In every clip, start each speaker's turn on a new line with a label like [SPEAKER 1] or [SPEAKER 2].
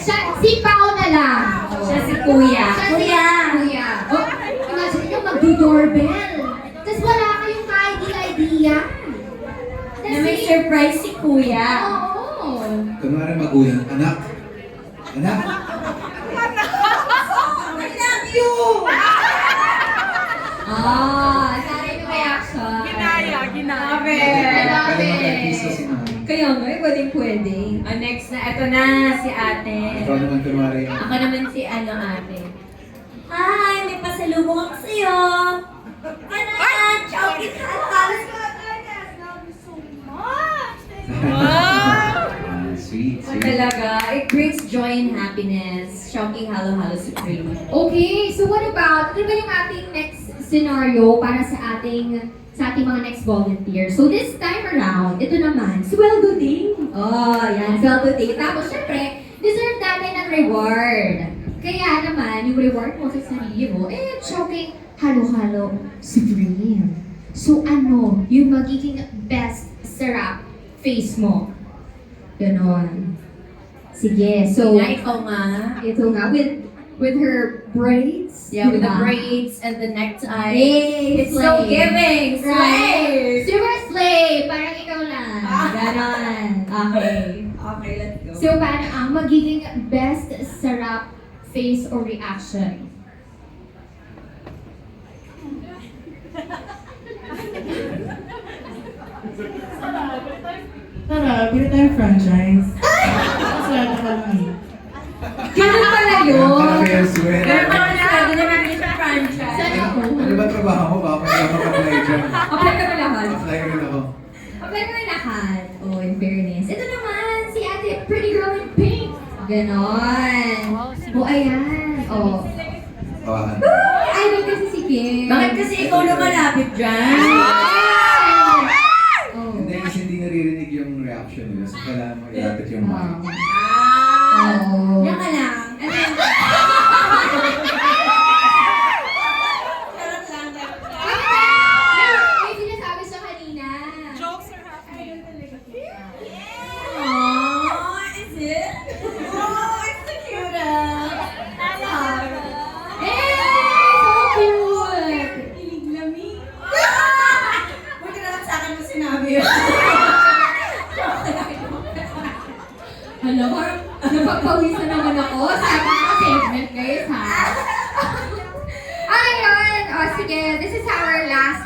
[SPEAKER 1] Si Pao na lang.
[SPEAKER 2] Siya si Kuya.
[SPEAKER 1] Kuya. Oh, imagine nyo magdo-doorbell. Tapos wala kayong ka-idea.
[SPEAKER 2] Na may surprise si Kuya.
[SPEAKER 1] Oo.
[SPEAKER 3] Kunwari magulang, anak. Anak.
[SPEAKER 2] I love you!
[SPEAKER 1] Sana yung reaction.
[SPEAKER 2] Ginaya.
[SPEAKER 3] Pwede magka-piso si mami.
[SPEAKER 2] Kaya nga, pwede. Next na, eto na, si ate.
[SPEAKER 3] Ikaw naman kunwari.
[SPEAKER 2] Ako naman si ate. Hi, may pasalubong ako sa'yo. Anak, chocolate halos.
[SPEAKER 3] Sweet.
[SPEAKER 2] Talaga, it brings joy and happiness. Shocking halo-halo supreme.
[SPEAKER 1] Okay, so what about, ano ba yung ating next scenario para sa ating mga next volunteer? So this time around, ito naman, sweldo din. Yan, sweldo din. Tapos syempre, deserve natin ng reward. Kaya naman, yung reward mo sa sarili mo, choking halo-halo supreme. So ano, yung magiging best sarap face mo? Ganon. Sige, so
[SPEAKER 2] Ikaw nga.
[SPEAKER 1] ito nga, with her braids.
[SPEAKER 2] Yeah, with the
[SPEAKER 1] diba?
[SPEAKER 2] braids and the necktie.
[SPEAKER 1] Hey,
[SPEAKER 2] It's so
[SPEAKER 1] slay.
[SPEAKER 2] giving.
[SPEAKER 1] Right? Super slay! Parang ikaw lang. Ganon. Okay.
[SPEAKER 2] Okay, let's go.
[SPEAKER 1] So, paano ang magiging best sarap face or reaction?
[SPEAKER 4] Tara, bili tayong franchise. Sweldo ka lang eh.
[SPEAKER 1] Ganun pala yun.
[SPEAKER 3] Kaya sweat.
[SPEAKER 2] Pero kung masyado na mabilis sa franchise.
[SPEAKER 1] Sana ako.
[SPEAKER 3] Ano ba trabaho mo? Baka may apply dyan.
[SPEAKER 1] Apply ka na lahat.
[SPEAKER 3] Apply rin ako.
[SPEAKER 1] Apply ka na lahat. Oh, in fairness. Ito naman, si ate Pretty Girl in Pink. Ganon. Oh, ayan. Oh.
[SPEAKER 3] Tawahan.
[SPEAKER 1] Idol kasi si Kim.
[SPEAKER 2] Bakit kasi ikaw lumalapit dyan?
[SPEAKER 1] Oh.
[SPEAKER 3] Hindi kasi hindi naririnig yung reaction nila. So kailangan mo ilapit yung mic.
[SPEAKER 1] Oh.
[SPEAKER 2] Yan ka lang. Ano yan?
[SPEAKER 1] May sinasabi siya kanina.
[SPEAKER 2] Oh, is it? Oh, it's the cutest.
[SPEAKER 1] Eh, so cute.
[SPEAKER 2] Lami. Buti na lang sa akin mo sinabi yun.
[SPEAKER 1] Hala, parang napagpawisan naman ako sa mga segment, guys, ha? Ayun. O, sige. This is our last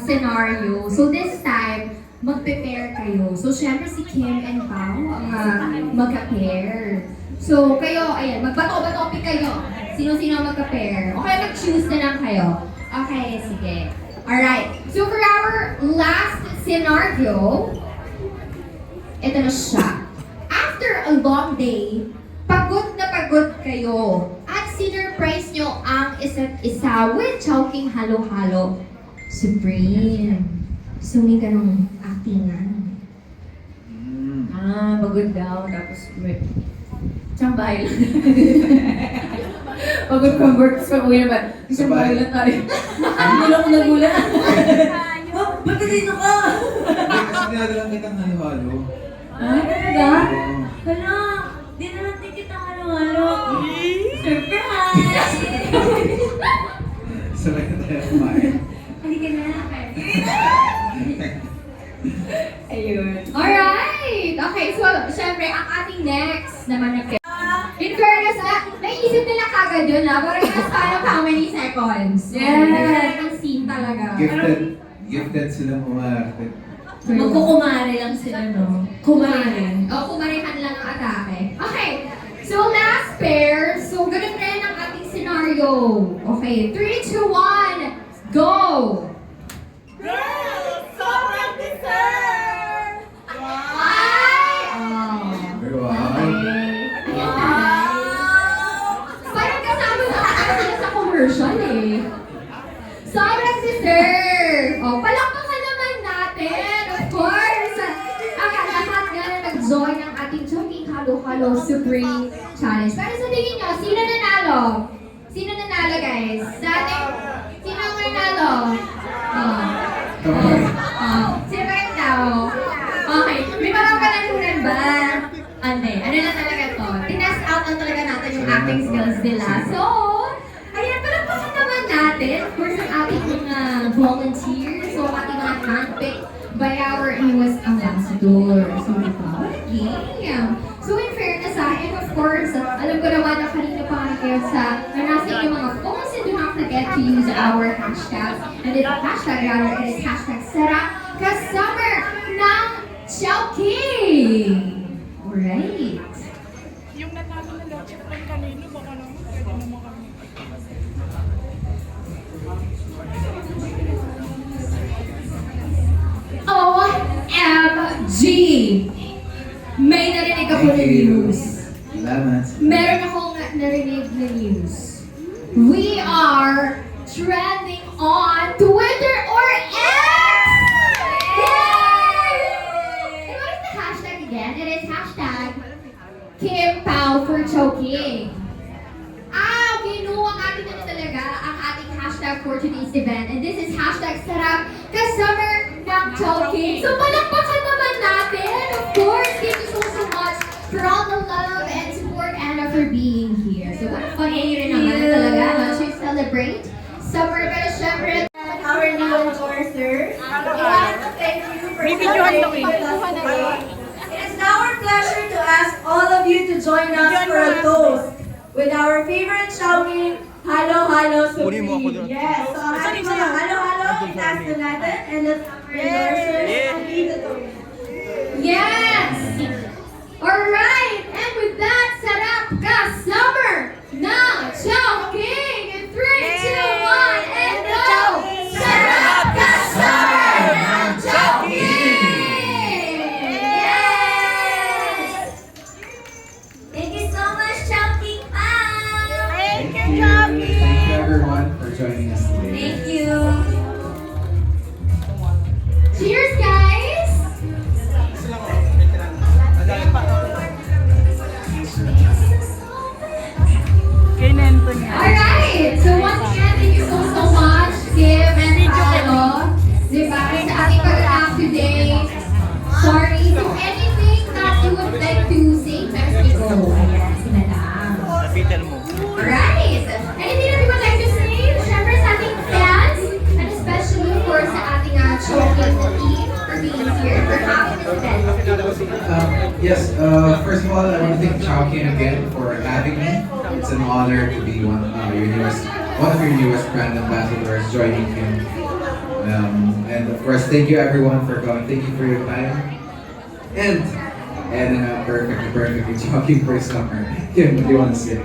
[SPEAKER 1] scenario. So, this time, mag-prepare kayo. So, syempre si Kim and Pao ang magka-pair. So, kayo, ayan, magbato-batopic kayo. Sino-sino ang magka-pair. Okay, mag-choose na lang kayo. Okay, sige. Alright. So, for our last scenario, ito na siya. After a long day, pagod na pagod kayo at sinurprise nyo ang isa't isa with choking halo-halo supreme. Sungin ka ng actingan.
[SPEAKER 2] Pagod daw. Tapos, isang bahay lang. Pagod from work, tapos pag-uwi naman. Isang bahay lang tayo. Hindi lang ako nagulat. Ba't dito ka?
[SPEAKER 3] Hindi kasi dinadalang kitang halo-halo.
[SPEAKER 2] Talaga?
[SPEAKER 3] Oo.
[SPEAKER 2] Hala, di naman din kita halo-halo. Surprise!
[SPEAKER 3] Sabay na tayo kumain.
[SPEAKER 2] Halika na. Ayun.
[SPEAKER 1] Alright! Okay, so syempre, ang ating next naman na in fairness, naisip nila kagad yun na, pero in a span of how many seconds?
[SPEAKER 2] Yes.
[SPEAKER 1] Ang scene talaga.
[SPEAKER 3] Gifted silang umarte.
[SPEAKER 2] Magkukumare lang sila, no? Kumare.
[SPEAKER 1] Kumarihan lang ang atake. Okay, so last pair. So, ganun rin ang ating scenario. Okay, 3, 2, 1, go!
[SPEAKER 2] Sobrang deserve!
[SPEAKER 1] Ay! Oh.
[SPEAKER 3] Wow.
[SPEAKER 1] Parang kasama sila sa commercial eh. Sobrang deserve! Oh, palakpakan naman natin, of course! Ang lahat nga na nag-join ng ating Choking Halo-Halo Supreme Challenge. Pero sa tingin nyo, sino nanalo? Sino nanalo, guys? Sa ating, sino ang nanalo? Oh. Sino ba yung tao? Okay, may mga panalunan ba? Ano na talaga to? Tinest out na talaga acting skills nila. So, ayan, palagpakan naman natin. Of course, ang ating mga volunteers, so ang ating mga handpicked by our newest ambassador. So, diba? What a game! So, in fairness, and of course, alam ko naman na kanina pa kayo sa nasa inyong mga phones, and do not forget to use our hashtag. And it's hashtag rather, it is hashtag Sarap Kasummer ng Chowking! Alright.
[SPEAKER 5] Yung natalo na leche plan kanino, baka naman pwede naman kami.
[SPEAKER 1] OMG! May narinig ako na news.
[SPEAKER 3] Salamat.
[SPEAKER 1] Meron akong narinig na news. We are trending on Twitter or X! Yay! And what is the hashtag again? It is hashtag Kim Pao for Chowking. Okay, no, ang ating ano talaga, ang ating hashtag for today's event. And this is hashtag Sarap Kasummer ng Chowking. So palakpakan naman natin. Of course, thank you so much for all the love and support and for being here. So what fun rin naman talaga to celebrate summer. Pero syempre,
[SPEAKER 2] Our new endorsers, we want to thank you for celebrating with us today. It is now our pleasure to ask all of you to join us for a toast with our favorite Chowking Halo Halo Supreme. Yes, so ang ating mga Halo Halo, itaas na natin and let's our endorsers lead the toast.
[SPEAKER 1] yes! Alright, and with that, Sarap Kasummer ng Chowking! In 3, 2, 1, and go! Sarap Kasummer ng Chowking!
[SPEAKER 2] Yes! Thank you so much, Chowking Pao!
[SPEAKER 3] Thank you. Thank you everyone for joining us today.
[SPEAKER 2] Thank you!
[SPEAKER 1] Cheers, guys!
[SPEAKER 5] Kay Nento niya.
[SPEAKER 1] Alright! So once again, thank you so much, Kim and Paolo. Diba? Sa ating pag-aak today. Sorry. So anything that you would like to say first we go? Ayan, sila lang.
[SPEAKER 6] Lapitan mo.
[SPEAKER 1] Alright! Anything that you would like to say? Siyempre sa ating fans, and especially for sa ating Chowking team for being here, for having this event.
[SPEAKER 3] Yes, first of all, I want to thank Chowking again for having me. It's an honor to be one of your newest brand ambassadors, joining him. And of course, thank you everyone for coming. Thank you for your time. And perfect Chowking for summer. Kim, what do you want to say?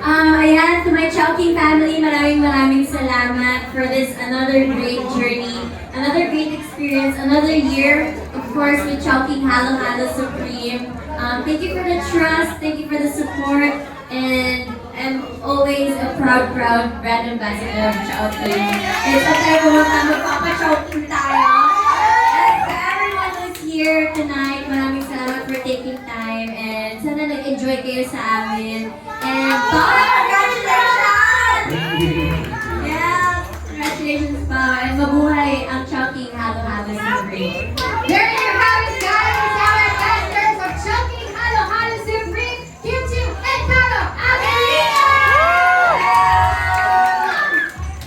[SPEAKER 2] Ayan, to my Chowking family, maraming salamat for this another great journey, another great experience, another year, of course, with Chowking Halo Halo Supreme. Thank you for the trust, thank you for the support, and I'm always a proud brand ambassador of Chowking. It's a time pumunta, magpapa-Chowking tayo. And to everyone who's here tonight, maraming salamat for taking time, and sana nag-enjoy kayo sa amin. And Paula, congratulations! Yeah, congratulations pa. And mabuhay ang Chowking Halo Halo Supreme.
[SPEAKER 1] There you have it, guys! Our ambassadors of Chowking Halo Halo Supreme, Kim Chu and Paolo Aguilera!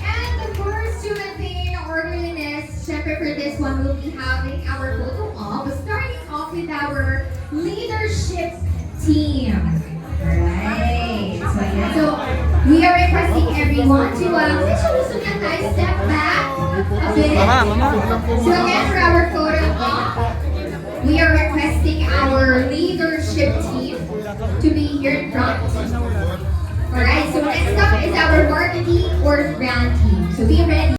[SPEAKER 1] And of course, to maintain orderliness, syempre for this one, we'll be having our photo op, starting off with our leadership team. Alright. So, yeah. So, we are requesting everyone to, step back a bit. So again, for our photo op, we are requesting our leadership team to be here in front. Alright, so next up is our marketing or brand team. So be ready.